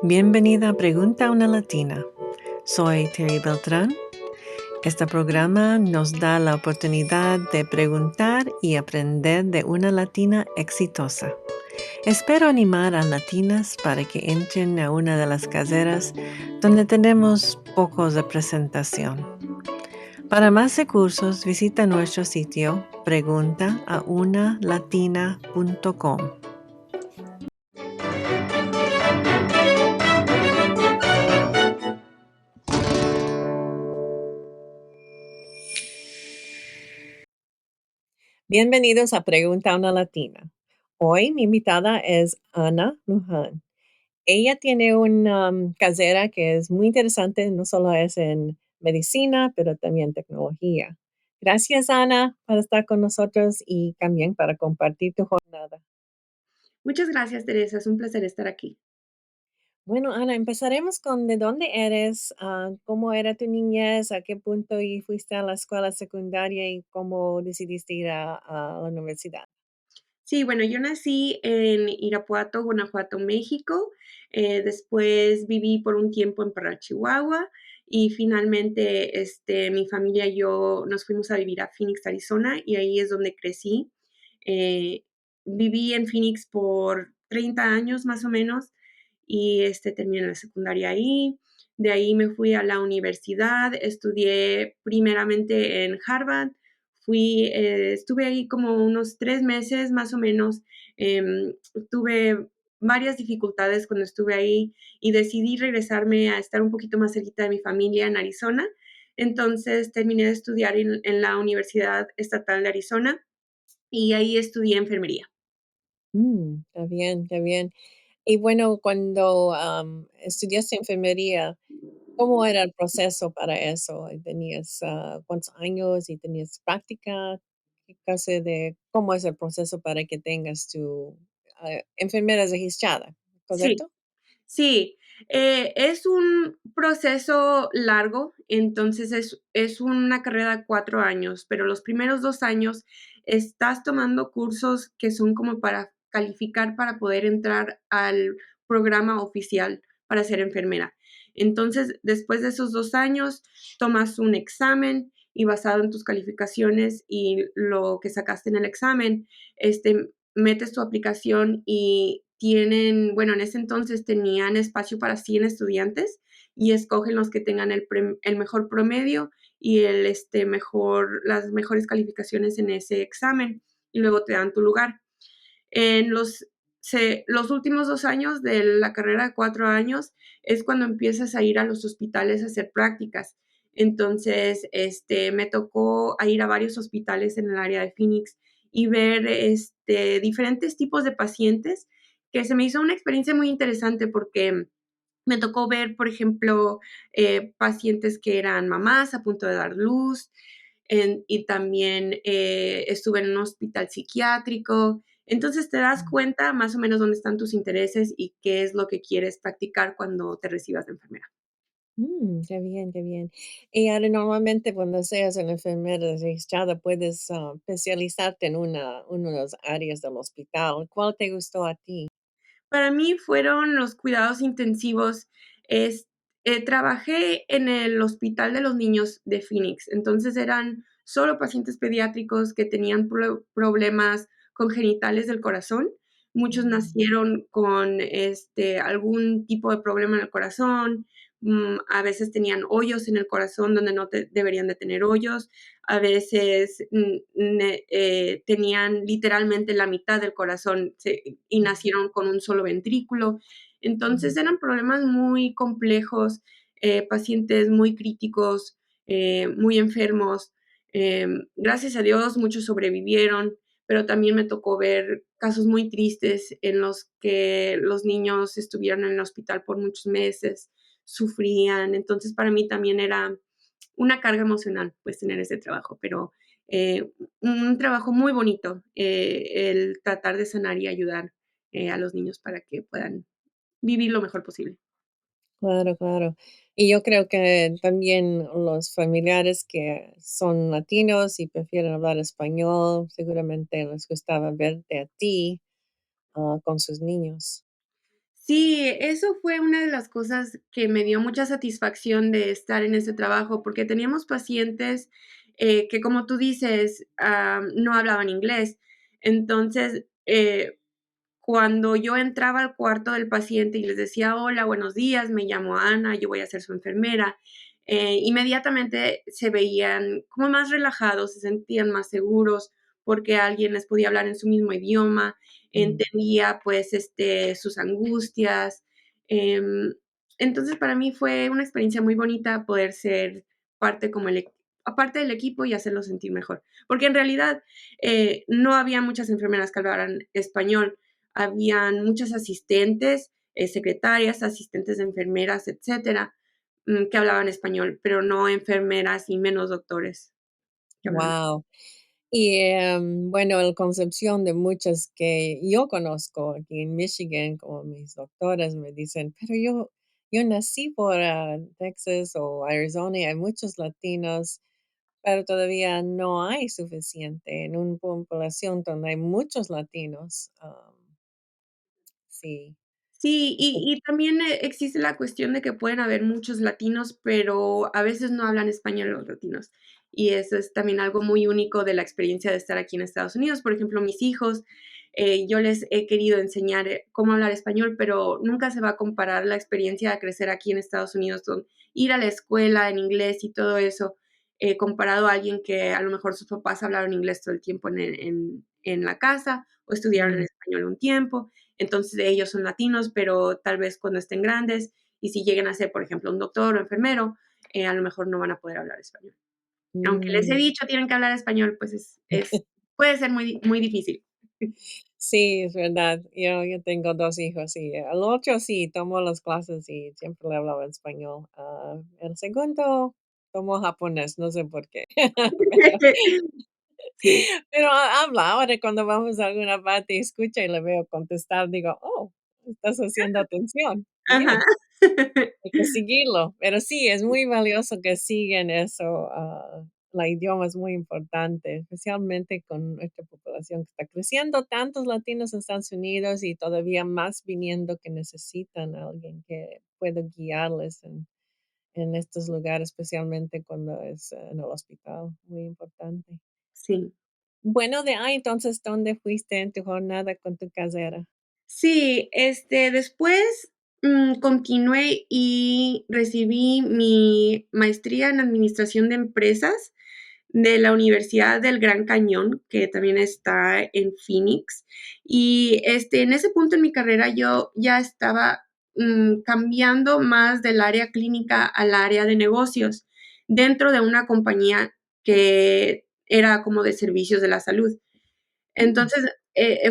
Bienvenida a Pregunta a una Latina. Soy Terry Beltrán. Este programa nos da la oportunidad de preguntar y aprender de una latina exitosa. Espero animar a latinas para que entren a una de las caseras donde tenemos pocos de presentación. Para más recursos, visita nuestro sitio preguntaAunaLatina.com. Bienvenidos a Pregunta a una Latina. Hoy mi invitada es Ana Luján. Ella tiene una casera que es muy interesante, no solo es en medicina, pero también tecnología. Gracias, Ana, por estar con nosotros y también para compartir tu jornada. Muchas gracias, Teresa. Es un placer estar aquí. Bueno, Ana, empezaremos con de dónde eres, cómo era tu niñez, a qué punto y fuiste a la escuela secundaria y cómo decidiste ir a la universidad. Sí, bueno, yo nací en Irapuato, Guanajuato, México. Después viví por un tiempo en Parral, Chihuahua, y finalmente, mi familia y yo nos fuimos a vivir a Phoenix, Arizona, y ahí es donde crecí. Eh, Viví en Phoenix por 30 años, más o menos, y, terminé la secundaria ahí. De ahí me fui a la universidad, estudié primeramente en Harvard. Estuve ahí como unos 3 meses, más o menos. Tuve varias dificultades cuando estuve ahí y decidí regresarme a estar un poquito más cerquita de mi familia en Arizona. Entonces, terminé de estudiar en la Universidad Estatal de Arizona y ahí estudié enfermería. Está bien, está bien. Y bueno, cuando estudiaste enfermería, ¿cómo era el proceso para eso? ¿Tenías cuántos años y tenías práctica? ¿Qué clase de, cómo es el proceso para que tengas tu enfermera registrada? Sí. ¿Correcto? Sí, es un proceso largo, entonces es una carrera de 4 años, pero los primeros 2 años estás tomando cursos que son como para calificar para poder entrar al programa oficial para ser enfermera. Entonces, después de esos 2 años, tomas un examen y basado en tus calificaciones y lo que sacaste en el examen, metes tu aplicación y bueno, en ese entonces tenían espacio para 100 estudiantes y escogen los que tengan el mejor promedio y las mejores calificaciones en ese examen y luego te dan tu lugar. En los últimos 2 años de la carrera de 4 años es cuando empiezas a ir a los hospitales a hacer prácticas. Entonces, me tocó a ir a varios hospitales en el área de Phoenix y ver, diferentes tipos de pacientes, que se me hizo una experiencia muy interesante porque me tocó ver, por ejemplo, pacientes que eran mamás a punto de dar luz, y también estuve en un hospital psiquiátrico. Entonces te das cuenta más o menos dónde están tus intereses y qué es lo que quieres practicar cuando te recibas de enfermera. Qué bien, qué bien. Y ahora normalmente cuando seas una enfermera registrada puedes especializarte en una de las áreas del hospital. ¿Cuál te gustó a ti? Para mí fueron los cuidados intensivos. Es Trabajé en el Hospital de los Niños de Phoenix, entonces eran solo pacientes pediátricos que tenían problemas congenitales del corazón. Muchos Mm. nacieron con, algún tipo de problema en el corazón, a veces tenían hoyos en el corazón donde no deberían de tener hoyos, a veces tenían literalmente la mitad del corazón y nacieron con un solo ventrículo. Entonces Mm. eran problemas muy complejos, pacientes muy críticos, muy enfermos. Gracias a Dios muchos sobrevivieron, pero también me tocó ver casos muy tristes en los que los niños estuvieron en el hospital por muchos meses, sufrían. Entonces para mí también era una carga emocional, pues, tener ese trabajo, pero, un trabajo muy bonito, el tratar de sanar y ayudar, a los niños para que puedan vivir lo mejor posible. Claro, claro. Y yo creo que también los familiares que son latinos y prefieren hablar español, seguramente les gustaba verte a ti con sus niños. Sí, eso fue una de las cosas que me dio mucha satisfacción de estar en ese trabajo, porque teníamos pacientes, que, como tú dices, no hablaban inglés. Entonces, cuando yo entraba al cuarto del paciente y les decía: "Hola, buenos días, me llamo Ana, yo voy a ser su enfermera", inmediatamente se veían como más relajados, se sentían más seguros, porque alguien les podía hablar en su mismo idioma, Mm. entendía, pues, sus angustias. Em, entonces, para mí fue una experiencia muy bonita poder ser parte como parte del equipo y hacerlos sentir mejor. Porque en realidad, no había muchas enfermeras que hablaran español. Habían muchas asistentes, secretarias, asistentes de enfermeras, etcétera, que hablaban español, pero no enfermeras y menos doctores que hablan. Wow. Y, bueno, la concepción de muchas que yo conozco aquí en Michigan, como mis doctoras me dicen, pero yo nací por Texas o Arizona y hay muchos latinos, pero todavía no hay suficiente en una población donde hay muchos latinos. Sí. Sí, Este, y también, existe la cuestión de que pueden haber muchos latinos, pero a veces no hablan español los latinos. Y eso es también algo muy único de la experiencia de estar aquí en Estados Unidos. Por ejemplo, mis hijos, yo les he querido enseñar, cómo hablar español, pero nunca se va a comparar la experiencia de crecer aquí en Estados Unidos, con ir a la escuela en inglés y todo eso, comparado a alguien que a lo mejor sus papás hablaron inglés todo el tiempo en la casa o estudiaron en mm, español un tiempo. Entonces ellos son latinos, pero tal vez cuando estén grandes y si lleguen a ser, por ejemplo, un doctor o enfermero, a lo mejor no van a poder hablar español. Aunque les he mm. dicho tienen que hablar español, pues puede ser muy difícil. Sí, es verdad. Yo tengo 2 hijos y el otro sí tomó las clases y siempre le hablaba español. El segundo tomó japonés, no sé por qué. Pero Sí. pero habla. Ahora cuando vamos a alguna parte y escucha y le veo contestar, digo: "Oh, estás haciendo atención. Ajá. Bien". Hay que seguirlo, pero sí, es muy valioso que siguen eso, la idioma es muy importante, especialmente con nuestra población que está creciendo, tantos latinos en Estados Unidos y todavía más viniendo que necesitan a alguien que pueda guiarles en estos lugares, especialmente cuando es en el hospital, muy importante. Sí. Bueno, de ahí entonces, ¿dónde fuiste en tu jornada con tu casera? Sí, después, continué y recibí mi maestría en administración de empresas de la Universidad del Gran Cañón, que también está en Phoenix. Y, en ese punto en mi carrera yo ya estaba, cambiando más del área clínica al área de negocios, dentro de una compañía que era como de servicios de la salud. Mm, Entonces,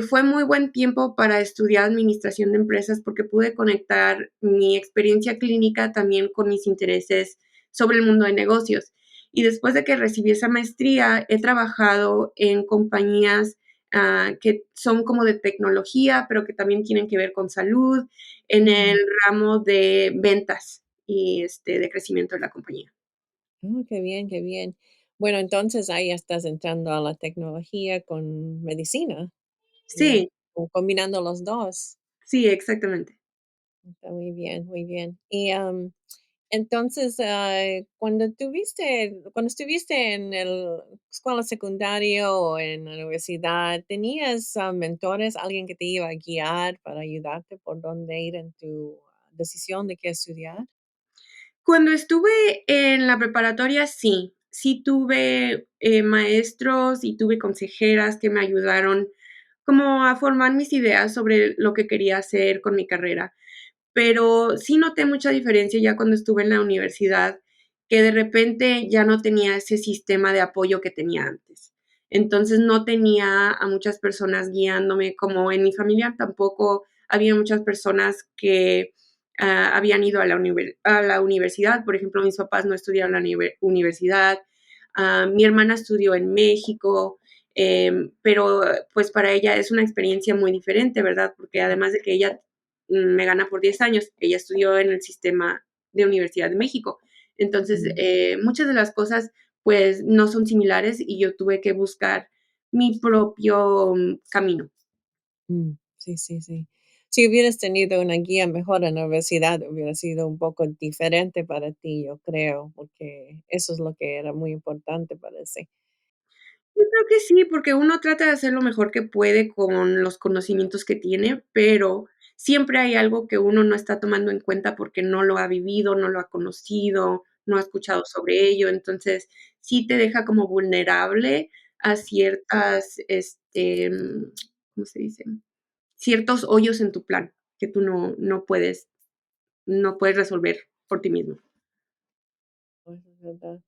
fue muy buen tiempo para estudiar administración de empresas, porque pude conectar mi experiencia clínica también con mis intereses sobre el mundo de negocios. Y después de que recibí esa maestría, he trabajado en compañías, que son como de tecnología, pero que también tienen que ver con salud, en el mm. ramo de ventas y, de crecimiento de la compañía. Oh, qué bien, qué bien. Bueno, entonces ahí estás entrando a la tecnología con medicina y Sí, o combinando los 2. sí, exactamente. Está muy bien, muy bien. Y, entonces, cuando estuviste en el escuela secundaria o en la universidad, ¿tenías, mentores, alguien que te iba a guiar para ayudarte por dónde ir en tu decisión de qué estudiar? Cuando estuve en la preparatoria, sí. Sí tuve, maestros y tuve consejeras que me ayudaron como a formar mis ideas sobre lo que quería hacer con mi carrera. Pero sí noté mucha diferencia ya cuando estuve en la universidad, que de repente ya no tenía ese sistema de apoyo que tenía antes. Entonces, no tenía a muchas personas guiándome, como en mi familia tampoco había muchas personas que, habían ido a la universidad. Por ejemplo, mis papás no estudiaron la universidad, mi hermana estudió en México, pero, pues, para ella es una experiencia muy diferente, ¿verdad? Porque además de que ella me gana por 10 años. Ella estudió en el sistema de Universidad de México. Entonces, Mm, muchas de las cosas, pues, no son similares y yo tuve que buscar mi propio camino. mm, sí, sí, sí. si hubieras tenido una guía mejor en la universidad, hubiera sido un poco diferente para ti, yo creo, porque eso es lo que era muy importante, parece. Yo creo que sí, porque uno trata de hacer lo mejor que puede con los conocimientos que tiene, pero siempre hay algo que uno no está tomando en cuenta porque no lo ha vivido, no lo ha conocido, no ha escuchado sobre ello. Entonces, sí te deja como vulnerable a ciertas, ¿cómo se dice? Ciertos hoyos en tu plan que tú no puedes resolver por ti mismo. Eso es verdad.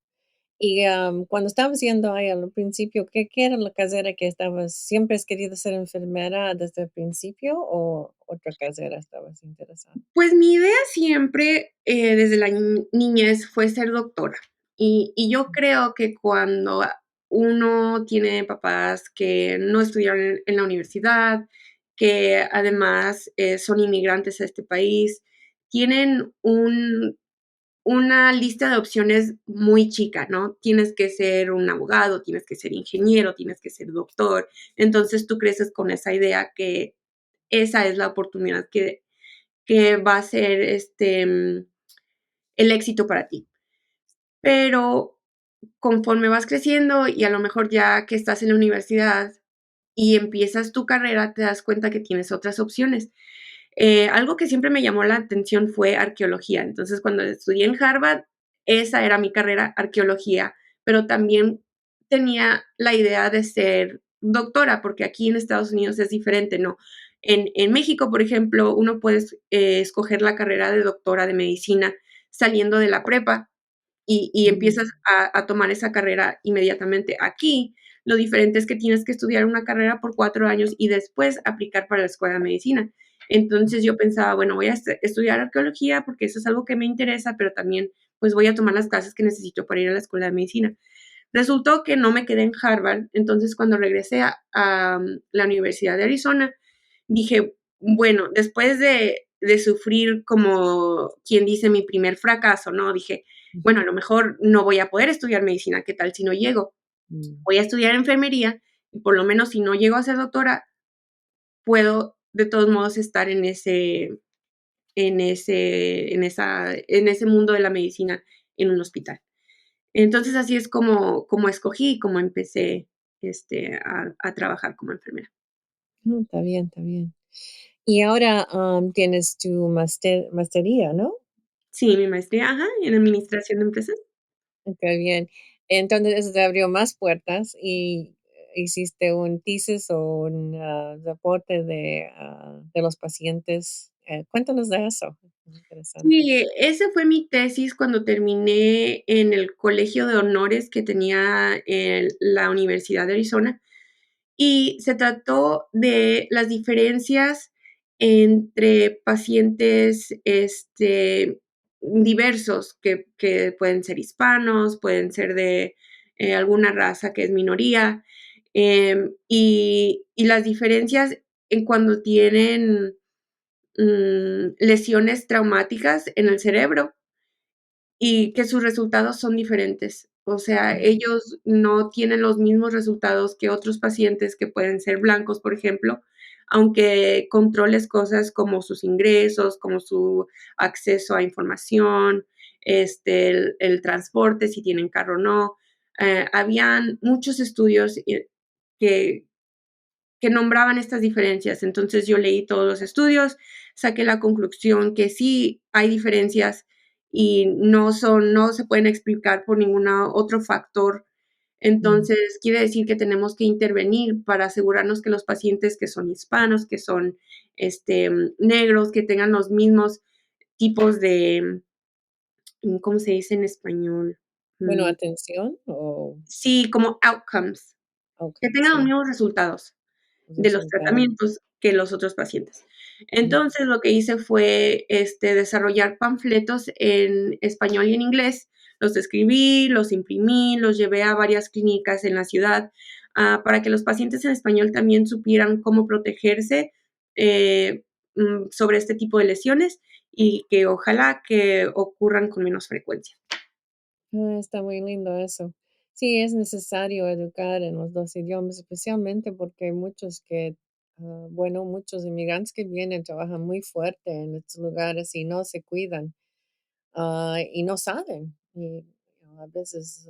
Y, cuando estabas yendo ahí al principio, ¿qué era la carrera que estabas siempre has querido ser enfermera desde el principio o otra carrera estabas interesada? Pues mi idea siempre, desde la niñez fue ser doctora. Y yo creo que cuando uno tiene papás que no estudiaron en la universidad, que además, son inmigrantes a este país, tienen una lista de opciones muy chica, ¿no? Tienes que ser un abogado, tienes que ser ingeniero, tienes que ser doctor. Entonces, tú creces con esa idea que esa es la oportunidad que va a ser, el éxito para ti. Pero conforme vas creciendo y a lo mejor ya que estás en la universidad y empiezas tu carrera, te das cuenta que tienes otras opciones. Algo que siempre me llamó la atención fue arqueología. Entonces, cuando estudié en Harvard, esa era mi carrera, arqueología, pero también tenía la idea de ser doctora, porque aquí en Estados Unidos es diferente, ¿no? En México, por ejemplo, uno puede escoger la carrera de doctora de medicina saliendo de la prepa y Mm, empiezas a tomar esa carrera inmediatamente. Aquí, lo diferente es que tienes que estudiar una carrera por 4 años y después aplicar para la escuela de medicina. Entonces, yo pensaba, bueno, voy a estudiar arqueología porque eso es algo que me interesa, pero también, pues, voy a tomar las clases que necesito para ir a la escuela de medicina. Resultó que no me quedé en Harvard, entonces, cuando regresé a la Universidad de Arizona, dije: "Bueno", después de sufrir como quien dice mi primer fracaso, ¿no? Dije: "Bueno, a lo mejor no voy a poder estudiar medicina, ¿qué tal si no llego? mm. Voy a estudiar enfermería y por lo menos si no llego a ser doctora, puedo de todos modos estar en ese mundo de la medicina en un hospital". Entonces, así es como escogí, como empecé, a trabajar como enfermera. Está bien, está bien. Y ahora, tienes tu maestría, ¿no? Sí, mi maestría, ajá, en administración de empresas. Qué bien. Entonces, eso te abrió más puertas y hiciste un tesis o un, reporte de los pacientes. Cuéntanos de eso. Interesante. Sí, ese fue mi tesis cuando terminé en el colegio de honores que tenía la Universidad de Arizona, y se trató de las diferencias entre pacientes, diversos, que pueden ser hispanos, pueden ser de, alguna raza que es minoría, y las diferencias en cuando tienen lesiones traumáticas en el cerebro y que sus resultados son diferentes. O sea, Mm, ellos no tienen los mismos resultados que otros pacientes que pueden ser blancos, por ejemplo, aunque controles cosas como sus ingresos, como su acceso a información, el transporte, si tienen carro o no. Habían muchos estudios que que nombraban estas diferencias. Entonces yo leí todos los estudios, saqué la conclusión que sí hay diferencias y no se pueden explicar por ningún otro factor. mm. Entonces, quiere decir que tenemos que intervenir para asegurarnos que los pacientes que son hispanos, que son, negros, que tengan los mismos tipos de, ¿cómo se dice en español? Bueno, Mm, atención o sí, como outcomes, que outcome, tengan los sí, mismos resultados los de los resultados. tratamientos que los otros pacientes. Mm, Entonces, lo que hice fue, desarrollar panfletos en español y en inglés. Los escribí, los imprimí, los llevé a varias clínicas en la ciudad, para que los pacientes en español también supieran cómo protegerse, sobre este tipo de lesiones y que ojalá que ocurran con menos frecuencia. está muy lindo eso. Sí, es necesario educar en los 2 idiomas, especialmente porque hay muchos que Bueno, muchos inmigrantes que vienen trabajan muy fuerte en estos lugares y no se cuidan, y no saben. Y a veces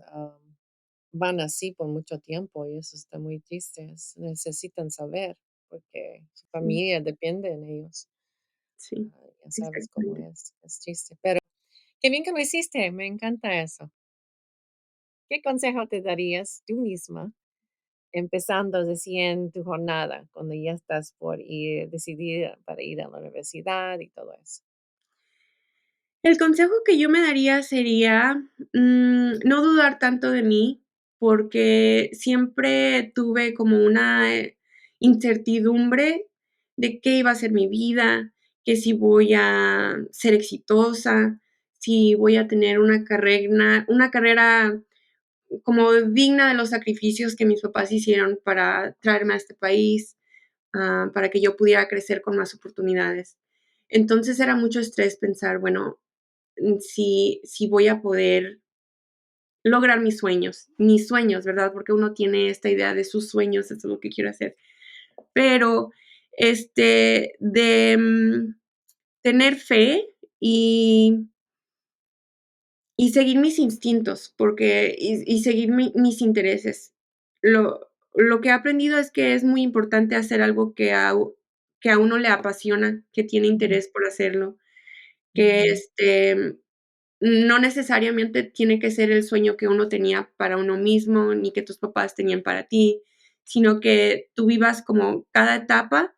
van así por mucho tiempo y eso está muy triste. Necesitan saber porque su Sí, familia depende de ellos. sí, Ya sabes cómo exactamente. es triste. Pero qué bien que lo hiciste, me encanta eso. ¿Qué consejo te darías tú misma empezando recién tu jornada, cuando ya estás por ir, decidir para ir a la universidad y todo eso? El consejo que yo me daría sería, no dudar tanto de mí, porque siempre tuve como una, incertidumbre de qué iba a ser mi vida, que si voy a ser exitosa, si voy a tener una carrera como digna de los sacrificios que mis papás hicieron para traerme a este país, para que yo pudiera crecer con más oportunidades. Entonces era mucho estrés pensar, bueno, si voy a poder lograr mis sueños, ¿verdad? Porque uno tiene esta idea de sus sueños, eso es lo que quiero hacer. Pero, tener fe y seguir mis instintos, porque y seguir mis intereses. Lo que he aprendido es que es muy importante hacer algo que a uno le apasiona, que tiene Ujú, interés por hacerlo, que, ujú, no necesariamente tiene que ser el sueño que uno tenía para uno mismo, ni que tus papás tenían para ti, sino que tú vivas como cada etapa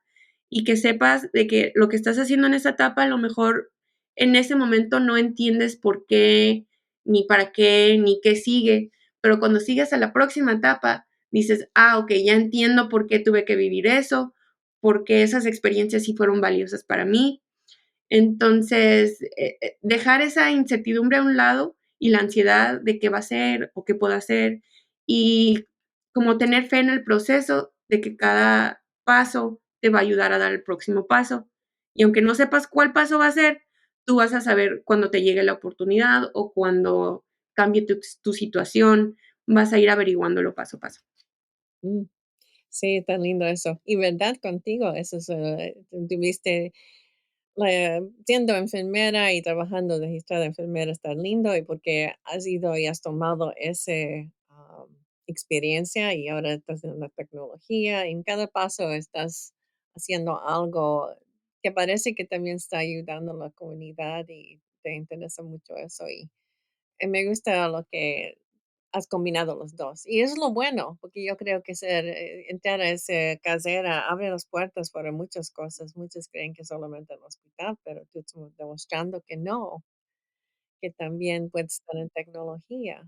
y que sepas de que lo que estás haciendo en esa etapa, a lo mejor en ese momento no entiendes por qué, ni para qué, ni qué sigue, pero cuando sigues a la próxima etapa, dices: "Ah, okey, ya entiendo por qué tuve que vivir eso, por qué esas experiencias sí fueron valiosas para mí". Entonces, dejar esa incertidumbre a un lado y la ansiedad de qué va a ser o qué puedo hacer, y como tener fe en el proceso de que cada paso te va a ayudar a dar el próximo paso. Y aunque no sepas cuál paso va a ser, tú vas a saber cuando te llegue la oportunidad o cuando cambie tu situación, vas a ir averiguándolo paso a paso. mm. Sí, tan lindo eso. Y verdad contigo, eso es, tuviste siendo enfermera y trabajando registrada enfermera está lindo y porque has ido y has tomado ese experiencia y ahora estás en la tecnología y en cada paso estás haciendo algo que parece que también está ayudando a la comunidad y te interesa mucho eso y me gusta lo que has combinado los 2 y es lo bueno, porque yo creo que ser, entrar a esa casera abre las puertas para muchas cosas. Muchos creen que solamente el hospital, pero tú estás demostrando que no, que también puedes estar en tecnología.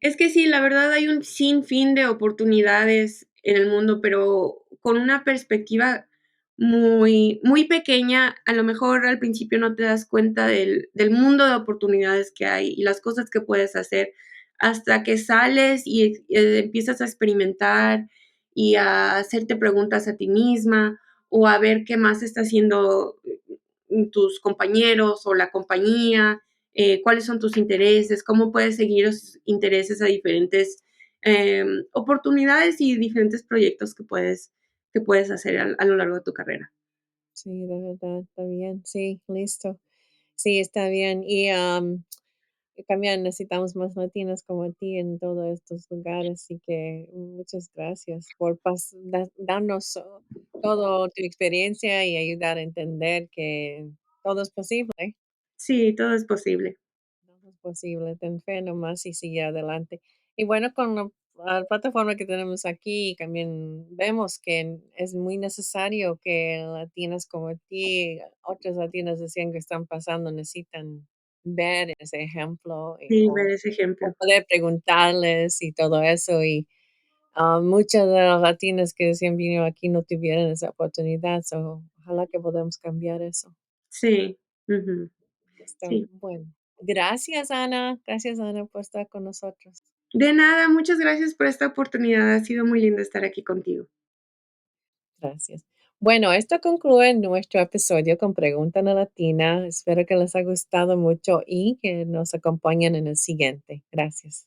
Es que sí, la verdad hay un sinfín de oportunidades en el mundo, pero con una perspectiva muy pequeña, a lo mejor al principio no te das cuenta del mundo de oportunidades que hay y las cosas que puedes hacer, hasta que sales y, empiezas a experimentar y a hacerte preguntas a ti misma, o a ver qué más está haciendo, tus compañeros o la compañía, cuáles son tus intereses, cómo puedes seguir esos intereses a diferentes oportunidades y diferentes proyectos que puedes hacer a lo largo de tu carrera. Sí, de verdad, está bien. Sí, listo. Sí, está bien. Y también necesitamos más latinos como a ti en todos estos lugares, así que muchas gracias por darnos toda tu experiencia y ayudar a entender que todo es posible, Sí, todo es posible. todo es posible, ten fe nomás y sigue adelante. Y bueno, con la plataforma que tenemos aquí, también vemos que es muy necesario que latinas como ti, otras latinas decían que están pasando, necesitan ver ese ejemplo Sí, ver ese o ejemplo. poder preguntarles y todo eso. Y muchas de las latinas que recién vino aquí no tuvieron esa oportunidad. So, ojalá que podamos cambiar eso. Sí, ujú, Está sí. bueno. Gracias, Ana. Gracias, Ana, por estar con nosotros. De nada, muchas gracias por esta oportunidad. Ha sido muy lindo estar aquí contigo. Gracias. Bueno, esto concluye nuestro episodio con Pregunta en la Latina. Espero que les haya gustado mucho y que nos acompañen en el siguiente. Gracias.